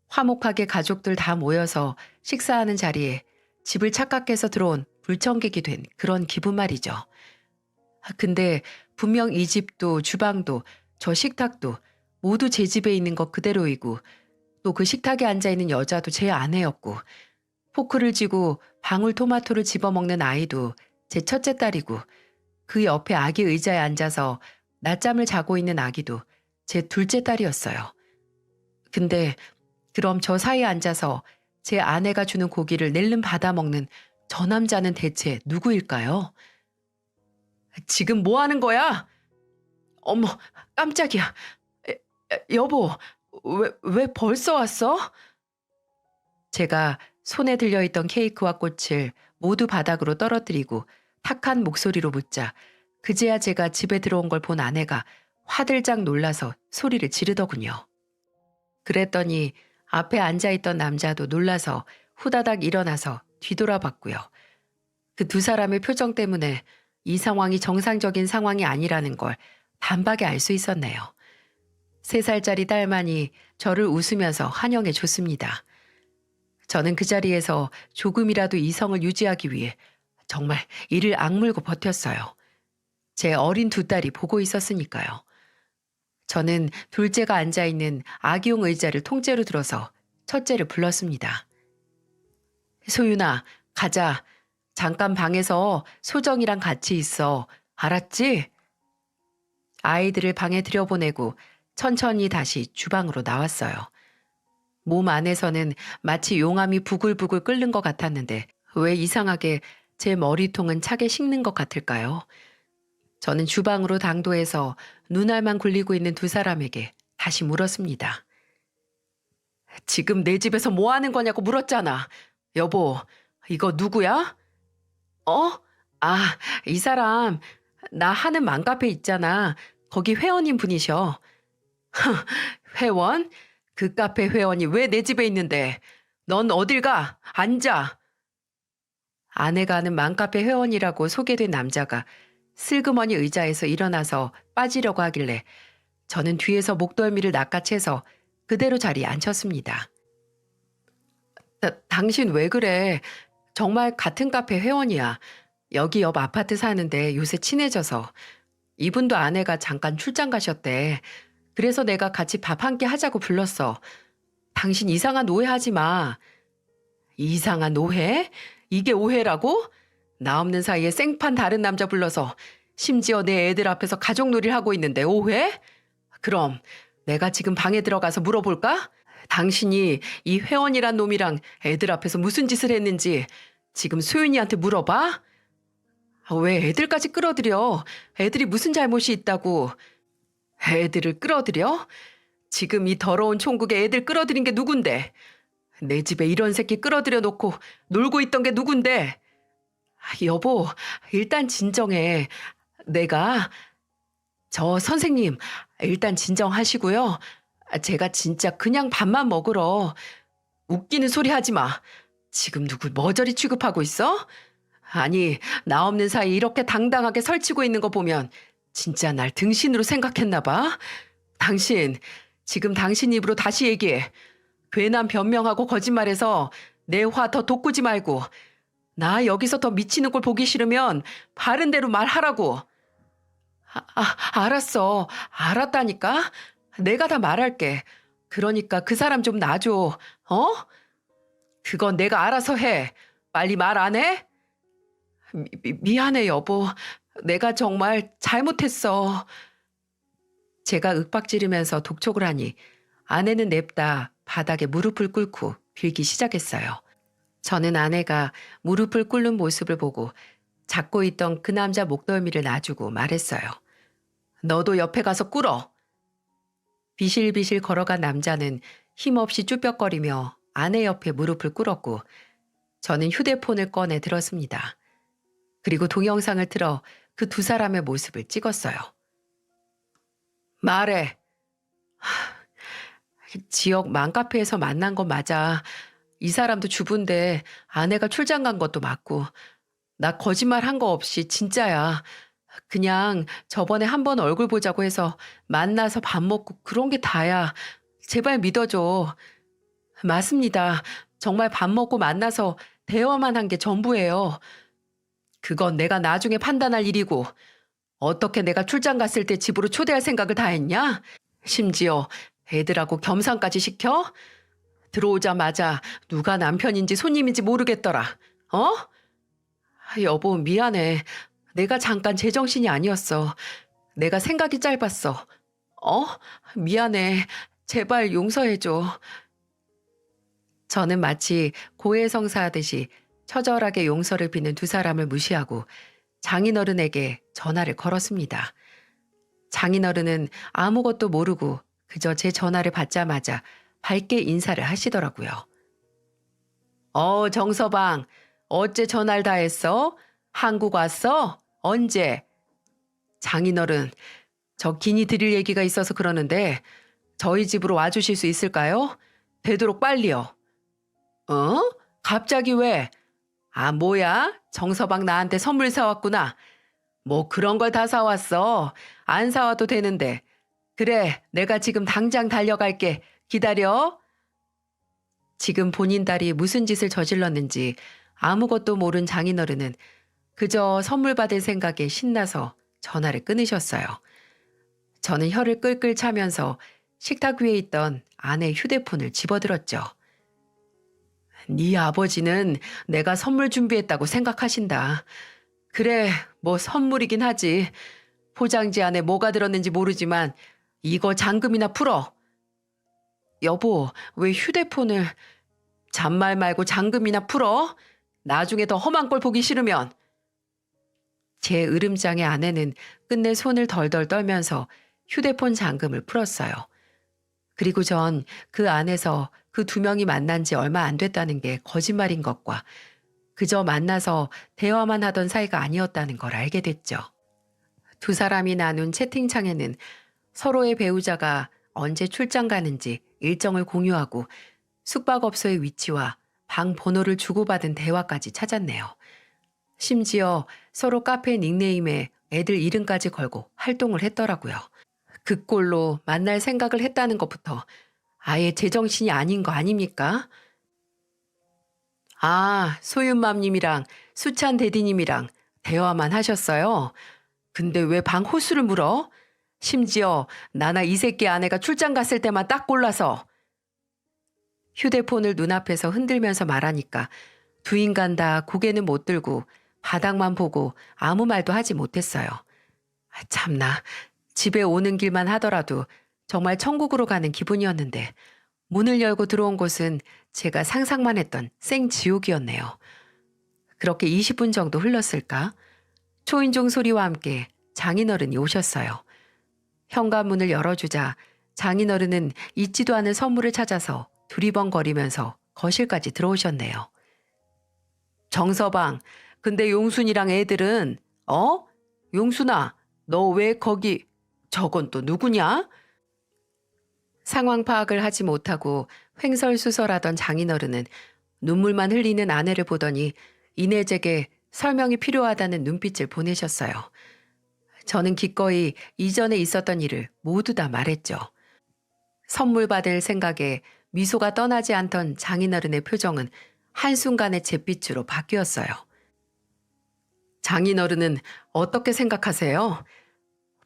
화목하게 가족들 다 모여서 식사하는 자리에 집을 착각해서 들어온 불청객이 된 그런 기분 말이죠. 근데 분명 이 집도 주방도 저 식탁도 모두 제 집에 있는 것 그대로이고 또 그 식탁에 앉아있는 여자도 제 아내였고 포크를 쥐고 방울토마토를 집어먹는 아이도 제 첫째 딸이고 그 옆에 아기 의자에 앉아서 낮잠을 자고 있는 아기도 제 둘째 딸이었어요. 근데 그럼 저 사이에 앉아서 제 아내가 주는 고기를 낼름 받아먹는 저 남자는 대체 누구일까요? 지금 뭐 하는 거야? 어머, 깜짝이야. 여보, 왜 벌써 왔어? 제가 손에 들려있던 케이크와 꽃을 모두 바닥으로 떨어뜨리고 탁한 목소리로 묻자 그제야 제가 집에 들어온 걸 본 아내가 화들짝 놀라서 소리를 지르더군요. 그랬더니 앞에 앉아있던 남자도 놀라서 후다닥 일어나서 뒤돌아봤고요. 그 두 사람의 표정 때문에 이 상황이 정상적인 상황이 아니라는 걸 단박에 알 수 있었네요. 3살짜리 딸만이 저를 웃으면서 환영해 줬습니다. 저는 그 자리에서 조금이라도 이성을 유지하기 위해 정말 이를 악물고 버텼어요. 제 어린 두 딸이 보고 있었으니까요. 저는 둘째가 앉아있는 아기용 의자를 통째로 들어서 첫째를 불렀습니다. 소윤아, 가자. 잠깐 방에서 소정이랑 같이 있어. 알았지? 아이들을 방에 들여보내고 천천히 다시 주방으로 나왔어요. 몸 안에서는 마치 용암이 부글부글 끓는 것 같았는데 왜 이상하게 제 머리통은 차게 식는 것 같을까요? 저는 주방으로 당도해서 눈알만 굴리고 있는 두 사람에게 다시 물었습니다. 지금 내 집에서 뭐 하는 거냐고 물었잖아. 여보, 이거 누구야? 어? 아, 이 사람 나 하는 맘카페 있잖아. 거기 회원님 분이셔. 회원? 그 카페 회원이 왜 내 집에 있는데? 넌 어딜 가? 앉아. 아내가 아는 맘카페 회원이라고 소개된 남자가 슬그머니 의자에서 일어나서 빠지려고 하길래 저는 뒤에서 목덜미를 낚아채서 그대로 자리에 앉혔습니다. 당신 왜 그래? 정말 같은 카페 회원이야. 여기 옆 아파트 사는데 요새 친해져서. 이분도 아내가 잠깐 출장 가셨대. 그래서 내가 같이 밥 한 끼 하자고 불렀어. 당신 이상한 오해하지 마. 이상한 오해? 이게 오해라고? 나 없는 사이에 생판 다른 남자 불러서 심지어 내 애들 앞에서 가족놀이를 하고 있는데 오해? 그럼 내가 지금 방에 들어가서 물어볼까? 당신이 이 회원이란 놈이랑 애들 앞에서 무슨 짓을 했는지 지금 소윤이한테 물어봐? 왜 애들까지 끌어들여? 애들이 무슨 잘못이 있다고? 애들을 끌어들여? 지금 이 더러운 총국에 애들 끌어들인 게 누군데? 내 집에 이런 새끼 끌어들여 놓고 놀고 있던 게 누군데? 여보, 일단 진정해. 내가, 저 선생님, 일단 진정하시고요. 제가 진짜 그냥 밥만 먹으러. 웃기는 소리 하지 마. 지금 누굴 머저리 취급하고 있어? 아니, 나 없는 사이 이렇게 당당하게 설치고 있는 거 보면 진짜 날 등신으로 생각했나 봐. 당신, 지금 당신 입으로 다시 얘기해. 괜한 변명하고 거짓말해서 내 화 더 돋구지 말고. 나 여기서 더 미치는 꼴 보기 싫으면 바른 대로 말하라고. 알았어. 알았다니까. 내가 다 말할게. 그러니까 그 사람 좀 놔줘. 어? 그건 내가 알아서 해. 빨리 말 안 해? 미안해, 여보. 내가 정말 잘못했어. 제가 윽박지르면서 독촉을 하니 아내는 냅다 바닥에 무릎을 꿇고 빌기 시작했어요. 저는 아내가 무릎을 꿇는 모습을 보고 잡고 있던 그 남자 목덜미를 놔주고 말했어요. 너도 옆에 가서 꿇어. 비실비실 걸어간 남자는 힘없이 쭈뼛거리며 아내 옆에 무릎을 꿇었고 저는 휴대폰을 꺼내 들었습니다. 그리고 동영상을 틀어 그 두 사람의 모습을 찍었어요. 말해. 지역 맘카페에서 만난 건 맞아. 이 사람도 주부인데 아내가 출장 간 것도 맞고. 나 거짓말 한 거 없이 진짜야. 그냥 저번에 한 번 얼굴 보자고 해서 만나서 밥 먹고 그런 게 다야. 제발 믿어줘. 맞습니다. 정말 밥 먹고 만나서 대화만 한 게 전부예요. 그건 내가 나중에 판단할 일이고 어떻게 내가 출장 갔을 때 집으로 초대할 생각을 다 했냐? 심지어 애들하고 겸상까지 시켜? 들어오자마자 누가 남편인지 손님인지 모르겠더라. 어? 여보, 미안해. 내가 잠깐 제정신이 아니었어. 내가 생각이 짧았어. 어? 미안해. 제발 용서해줘. 저는 마치 고해성사하듯이 처절하게 용서를 비는 두 사람을 무시하고 장인어른에게 전화를 걸었습니다. 장인어른은 아무것도 모르고 그저 제 전화를 받자마자 밝게 인사를 하시더라고요. 정서방, 어째 전화를 다 했어? 한국 왔어? 언제? 장인어른, 저 긴히 드릴 얘기가 있어서 그러는데 저희 집으로 와주실 수 있을까요? 되도록 빨리요. 어? 갑자기 왜? 뭐야? 정서방 나한테 선물 사왔구나. 뭐 그런 걸 다 사왔어. 안 사와도 되는데. 그래, 내가 지금 당장 달려갈게. 기다려. 지금 본인 딸이 무슨 짓을 저질렀는지 아무것도 모른 장인어른은 그저 선물 받을 생각에 신나서 전화를 끊으셨어요. 저는 혀를 끌끌 차면서 식탁 위에 있던 아내 휴대폰을 집어들었죠. 네 아버지는 내가 선물 준비했다고 생각하신다. 그래, 뭐 선물이긴 하지. 포장지 안에 뭐가 들었는지 모르지만 이거 잔금이나 풀어. 여보, 왜 휴대폰을... 잔말 말고 잔금이나 풀어? 나중에 더 험한 꼴 보기 싫으면. 제 으름장의 아내는 끝내 손을 덜덜 떨면서 휴대폰 잔금을 풀었어요. 그리고 전 그 안에서 그 두 명이 만난 지 얼마 안 됐다는 게 거짓말인 것과 그저 만나서 대화만 하던 사이가 아니었다는 걸 알게 됐죠. 두 사람이 나눈 채팅창에는 서로의 배우자가 언제 출장 가는지 일정을 공유하고 숙박업소의 위치와 방 번호를 주고받은 대화까지 찾았네요. 심지어 서로 카페 닉네임에 애들 이름까지 걸고 활동을 했더라고요. 그 꼴로 만날 생각을 했다는 것부터 아예 제정신이 아닌 거 아닙니까? 아, 소윤맘님이랑 수찬 대디님이랑 대화만 하셨어요? 근데 왜 방 호수를 물어? 심지어 나나 이 새끼 아내가 출장 갔을 때만 딱 골라서. 휴대폰을 눈앞에서 흔들면서 말하니까 두 인간 다 고개는 못 들고 바닥만 보고 아무 말도 하지 못했어요. 참나, 집에 오는 길만 하더라도 정말 천국으로 가는 기분이었는데 문을 열고 들어온 곳은 제가 상상만 했던 생지옥이었네요. 그렇게 20분 정도 흘렀을까? 초인종 소리와 함께 장인어른이 오셨어요. 현관문을 열어주자 장인어른은 잊지도 않은 선물을 찾아서 두리번거리면서 거실까지 들어오셨네요. 정서방, 근데 용순이랑 애들은, 어? 용순아, 너 왜 거기, 저건 또 누구냐? 상황 파악을 하지 못하고 횡설수설하던 장인어른은 눈물만 흘리는 아내를 보더니 이내 제게 설명이 필요하다는 눈빛을 보내셨어요. 저는 기꺼이 이전에 있었던 일을 모두 다 말했죠. 선물 받을 생각에 미소가 떠나지 않던 장인어른의 표정은 한순간에 잿빛으로 바뀌었어요. 장인어른은 어떻게 생각하세요?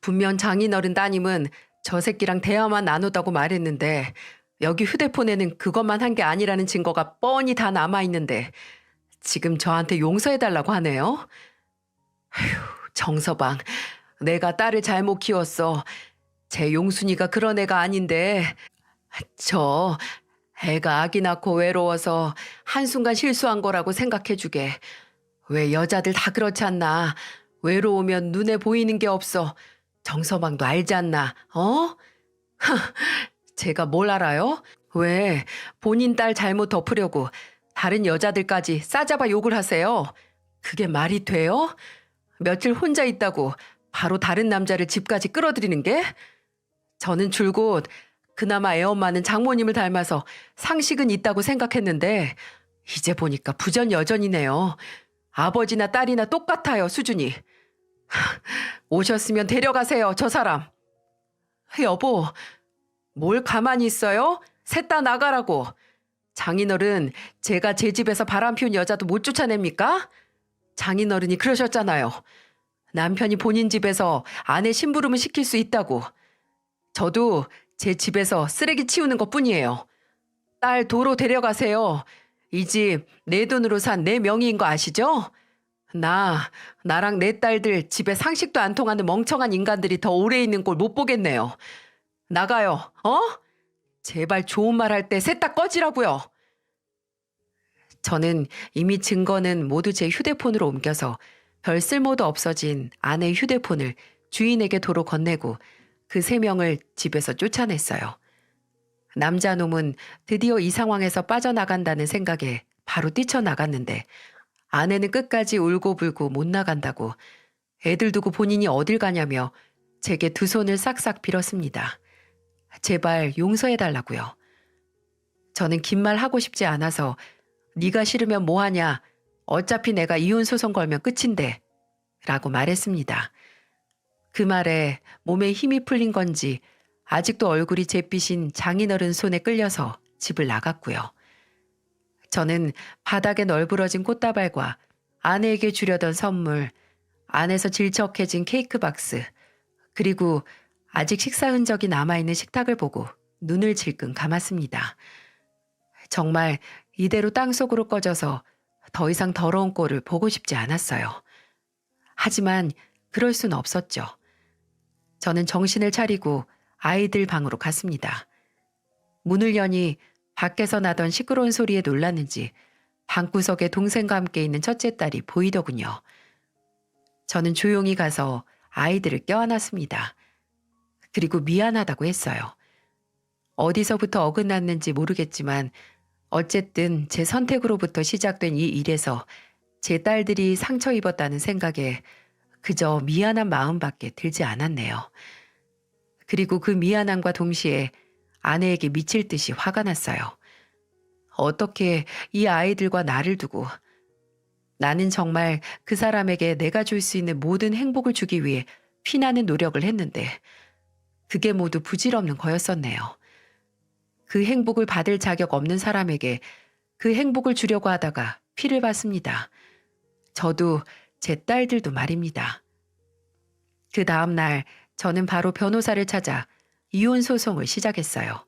분명 장인어른 따님은 저 새끼랑 대화만 나누다고 말했는데 여기 휴대폰에는 그것만 한 게 아니라는 증거가 뻔히 다 남아있는데 지금 저한테 용서해달라고 하네요. 휴, 정서방, 내가 딸을 잘못 키웠어. 제 용순이가 그런 애가 아닌데 저 애가 아기 낳고 외로워서 한순간 실수한 거라고 생각해주게. 왜 여자들 다 그렇지 않나. 외로우면 눈에 보이는 게 없어. 정서방도 알지 않나, 어? 제가 뭘 알아요? 왜 본인 딸 잘못 덮으려고 다른 여자들까지 싸잡아 욕을 하세요? 그게 말이 돼요? 며칠 혼자 있다고 바로 다른 남자를 집까지 끌어들이는 게? 저는 줄곧 그나마 애엄마는 장모님을 닮아서 상식은 있다고 생각했는데 이제 보니까 부전여전이네요. 아버지나 딸이나 똑같아요, 수준이. 오셨으면 데려가세요, 저 사람. 여보, 뭘 가만히 있어요? 셋 다 나가라고. 장인어른, 제가 제 집에서 바람 피운 여자도 못 쫓아냅니까? 장인어른이 그러셨잖아요. 남편이 본인 집에서 아내 심부름을 시킬 수 있다고. 저도 제 집에서 쓰레기 치우는 것뿐이에요. 딸 도로 데려가세요. 이 집 내 돈으로 산 내 명의인 거 아시죠? 나랑 내 딸들 집에 상식도 안 통하는 멍청한 인간들이 더 오래 있는 꼴 못 보겠네요. 나가요, 어? 제발 좋은 말 할 때 셋 다 꺼지라고요. 저는 이미 증거는 모두 제 휴대폰으로 옮겨서 별 쓸모도 없어진 아내의 휴대폰을 주인에게 도로 건네고 그 3명을 집에서 쫓아냈어요. 남자놈은 드디어 이 상황에서 빠져나간다는 생각에 바로 뛰쳐나갔는데 아내는 끝까지 울고불고 못 나간다고 애들 두고 본인이 어딜 가냐며 제게 두 손을 싹싹 빌었습니다. 제발 용서해달라고요. 저는 긴 말 하고 싶지 않아서 네가 싫으면 뭐하냐. 어차피 내가 이혼 소송 걸면 끝인데 라고 말했습니다. 그 말에 몸에 힘이 풀린 건지 아직도 얼굴이 잿빛인 장인어른 손에 끌려서 집을 나갔고요. 저는 바닥에 널브러진 꽃다발과 아내에게 주려던 선물, 안에서 질척해진 케이크 박스, 그리고 아직 식사 흔적이 남아있는 식탁을 보고 눈을 질끈 감았습니다. 정말 이대로 땅속으로 꺼져서 더 이상 더러운 꼴을 보고 싶지 않았어요. 하지만 그럴 순 없었죠. 저는 정신을 차리고 아이들 방으로 갔습니다. 문을 여니 밖에서 나던 시끄러운 소리에 놀랐는지 방구석에 동생과 함께 있는 첫째 딸이 보이더군요. 저는 조용히 가서 아이들을 껴안았습니다. 그리고 미안하다고 했어요. 어디서부터 어긋났는지 모르겠지만 어쨌든 제 선택으로부터 시작된 이 일에서 제 딸들이 상처 입었다는 생각에 그저 미안한 마음밖에 들지 않았네요. 그리고 그 미안함과 동시에 아내에게 미칠 듯이 화가 났어요. 어떻게 이 아이들과 나를 두고 나는 정말 그 사람에게 내가 줄 수 있는 모든 행복을 주기 위해 피나는 노력을 했는데 그게 모두 부질없는 거였었네요. 그 행복을 받을 자격 없는 사람에게 그 행복을 주려고 하다가 피를 봤습니다. 저도 제 딸들도 말입니다. 그 다음 날 저는 바로 변호사를 찾아 이혼 소송을 시작했어요.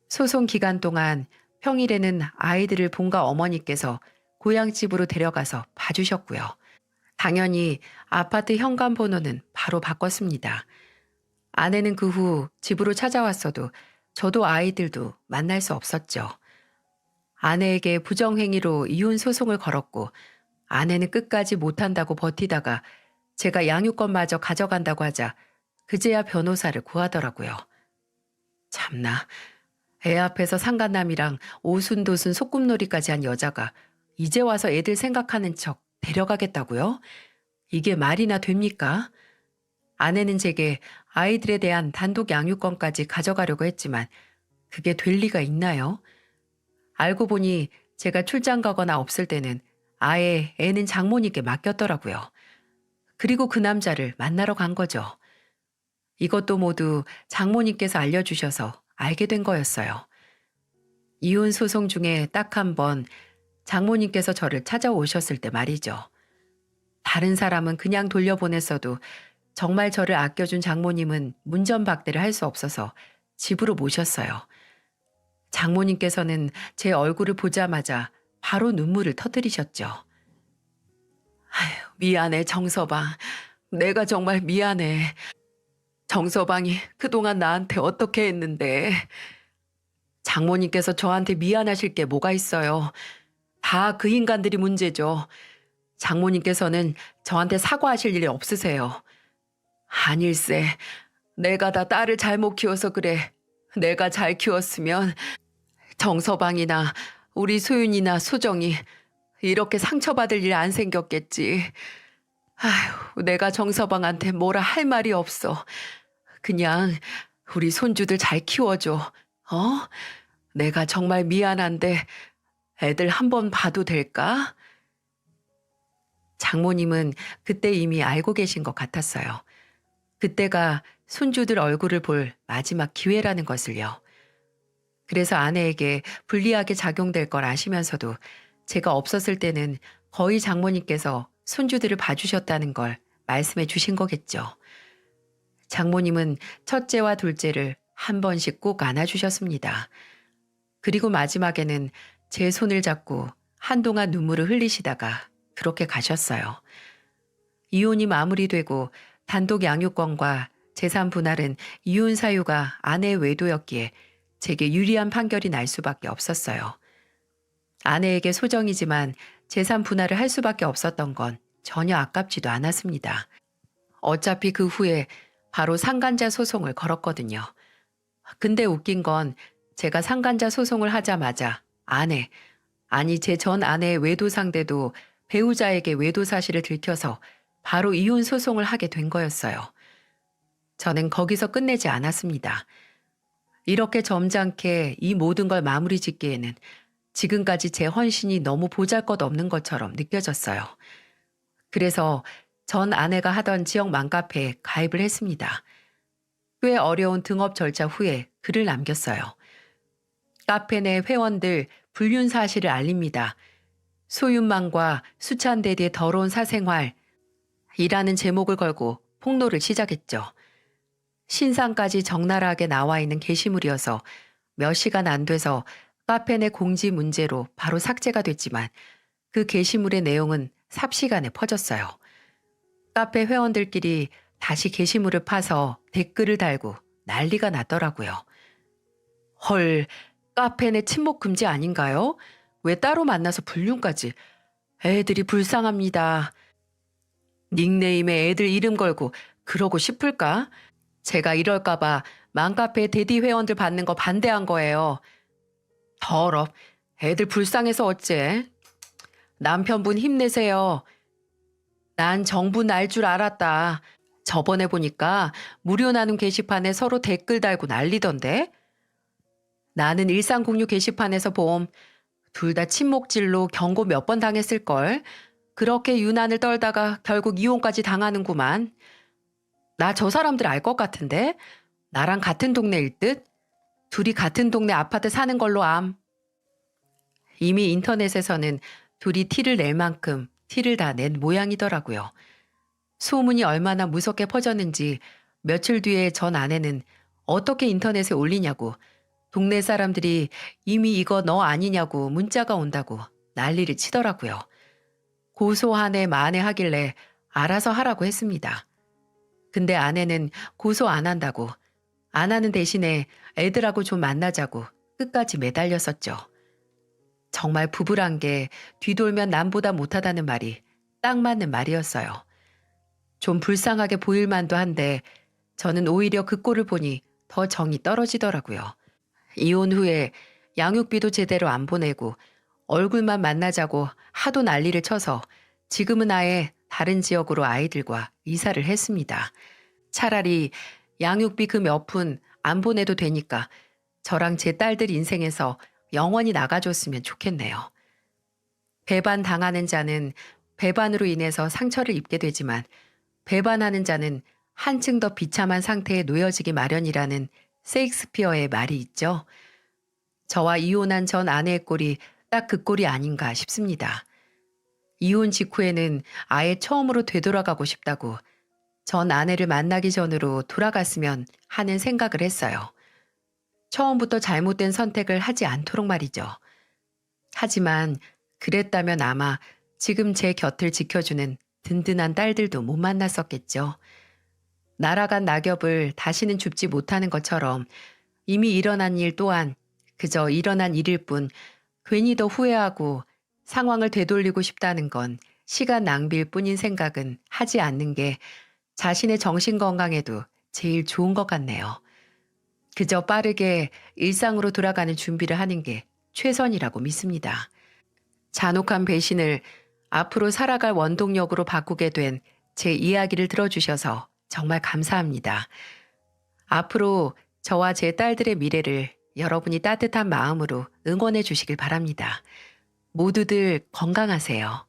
소송 기간 동안 평일에는 아이들을 본가 어머니께서 고향집으로 데려가서 봐주셨고요. 당연히 아파트 현관 번호는 바로 바꿨습니다. 아내는 그 후 집으로 찾아왔어도 저도 아이들도 만날 수 없었죠. 아내에게 부정행위로 이혼 소송을 걸었고 아내는 끝까지 못한다고 버티다가 제가 양육권마저 가져간다고 하자 그제야 변호사를 구하더라고요. 참나, 애 앞에서 상간남이랑 오순도순 소꿉놀이까지 한 여자가 이제 와서 애들 생각하는 척 데려가겠다고요? 이게 말이나 됩니까? 아내는 제게 아이들에 대한 단독 양육권까지 가져가려고 했지만 그게 될 리가 있나요? 알고 보니 제가 출장 가거나 없을 때는 아예 애는 장모님께 맡겼더라고요. 그리고 그 남자를 만나러 간 거죠. 이것도 모두 장모님께서 알려주셔서 알게 된 거였어요. 이혼 소송 중에 딱 한 번 장모님께서 저를 찾아오셨을 때 말이죠. 다른 사람은 그냥 돌려보냈어도 정말 저를 아껴준 장모님은 문전박대를 할 수 없어서 집으로 모셨어요. 장모님께서는 제 얼굴을 보자마자 바로 눈물을 터뜨리셨죠. 아휴, 미안해, 정서방. 내가 정말 미안해. 정서방이 그동안 나한테 어떻게 했는데. 장모님께서 저한테 미안하실 게 뭐가 있어요. 다 그 인간들이 문제죠. 장모님께서는 저한테 사과하실 일이 없으세요. 아닐세. 내가 다 딸을 잘못 키워서 그래. 내가 잘 키웠으면 정서방이나 우리 소윤이나 소정이 이렇게 상처받을 일 안 생겼겠지. 아휴, 내가 정서방한테 뭐라 할 말이 없어. 그냥 우리 손주들 잘 키워줘. 어? 내가 정말 미안한데 애들 한번 봐도 될까? 장모님은 그때 이미 알고 계신 것 같았어요. 그때가 손주들 얼굴을 볼 마지막 기회라는 것을요. 그래서 아내에게 불리하게 작용될 걸 아시면서도 제가 없었을 때는 거의 장모님께서 손주들을 봐주셨다는 걸 말씀해 주신 거겠죠. 장모님은 첫째와 둘째를 한 번씩 꼭 안아주셨습니다. 그리고 마지막에는 제 손을 잡고 한동안 눈물을 흘리시다가 그렇게 가셨어요. 이혼이 마무리되고 단독 양육권과 재산 분할은 이혼 사유가 아내의 외도였기에 제게 유리한 판결이 날 수밖에 없었어요. 아내에게 소정이지만 재산 분할을 할 수밖에 없었던 건 전혀 아깝지도 않았습니다. 어차피 그 후에 바로 상간자 소송을 걸었거든요. 근데 웃긴 건 제가 상간자 소송을 하자마자 제 전 아내의 외도 상대도 배우자에게 외도 사실을 들켜서 바로 이혼 소송을 하게 된 거였어요. 저는 거기서 끝내지 않았습니다. 이렇게 점잖게 이 모든 걸 마무리 짓기에는 지금까지 제 헌신이 너무 보잘것없는 것처럼 느껴졌어요. 그래서 전 아내가 하던 지역 맘카페에 가입을 했습니다. 꽤 어려운 등업 절차 후에 글을 남겼어요. 카페 내 회원들 불륜 사실을 알립니다. 소윤망과 수찬대디의 더러운 사생활 이라는 제목을 걸고 폭로를 시작했죠. 신상까지 적나라하게 나와 있는 게시물이어서 몇 시간 안 돼서 카페 내 공지 문제로 바로 삭제가 됐지만 그 게시물의 내용은 삽시간에 퍼졌어요. 카페 회원들끼리 다시 게시물을 파서 댓글을 달고 난리가 났더라고요. 헐, 카페 내 침묵 금지 아닌가요? 왜 따로 만나서 불륜까지? 애들이 불쌍합니다. 닉네임에 애들 이름 걸고 그러고 싶을까? 제가 이럴까봐 맘카페 대디 회원들 받는 거 반대한 거예요. 더럽, 애들 불쌍해서 어째? 남편분 힘내세요. 난 정부 날 줄 알았다. 저번에 보니까 무료 나눔 게시판에 서로 댓글 달고 난리던데? 나는 일상공유 게시판에서 봄. 둘 다 침묵질로 경고 몇 번 당했을걸. 그렇게 유난을 떨다가 결국 이혼까지 당하는구만. 나 저 사람들 알 것 같은데? 나랑 같은 동네일 듯? 둘이 같은 동네 아파트 사는 걸로 암. 이미 인터넷에서는 둘이 티를 낼 만큼 티를 다 낸 모양이더라고요. 소문이 얼마나 무섭게 퍼졌는지 며칠 뒤에 전 아내는 어떻게 인터넷에 올리냐고, 동네 사람들이 이미 이거 너 아니냐고 문자가 온다고 난리를 치더라고요. 고소하네 마네 하길래 알아서 하라고 했습니다. 근데 아내는 고소 안 한다고, 안 하는 대신에 애들하고 좀 만나자고 끝까지 매달렸었죠. 정말 부부란 게 뒤돌면 남보다 못하다는 말이 딱 맞는 말이었어요. 좀 불쌍하게 보일 만도 한데 저는 오히려 그 꼴을 보니 더 정이 떨어지더라고요. 이혼 후에 양육비도 제대로 안 보내고 얼굴만 만나자고 하도 난리를 쳐서 지금은 아예 다른 지역으로 아이들과 이사를 했습니다. 차라리 양육비 그 몇 푼 안 보내도 되니까 저랑 제 딸들 인생에서 영원히 나가줬으면 좋겠네요. 배반 당하는 자는 배반으로 인해서 상처를 입게 되지만 배반하는 자는 한층 더 비참한 상태에 놓여지기 마련이라는 세익스피어의 말이 있죠. 저와 이혼한 전 아내의 꼴이 딱 그 꼴이 아닌가 싶습니다. 이혼 직후에는 아예 처음으로 되돌아가고 싶다고, 전 아내를 만나기 전으로 돌아갔으면 하는 생각을 했어요. 처음부터 잘못된 선택을 하지 않도록 말이죠. 하지만 그랬다면 아마 지금 제 곁을 지켜주는 든든한 딸들도 못 만났었겠죠. 날아간 낙엽을 다시는 줍지 못하는 것처럼 이미 일어난 일 또한 그저 일어난 일일 뿐, 괜히 더 후회하고 상황을 되돌리고 싶다는 건 시간 낭비일 뿐인 생각은 하지 않는 게 자신의 정신 건강에도 제일 좋은 것 같네요. 그저 빠르게 일상으로 돌아가는 준비를 하는 게 최선이라고 믿습니다. 잔혹한 배신을 앞으로 살아갈 원동력으로 바꾸게 된 제 이야기를 들어주셔서 정말 감사합니다. 앞으로 저와 제 딸들의 미래를 여러분이 따뜻한 마음으로 응원해 주시길 바랍니다. 모두들 건강하세요.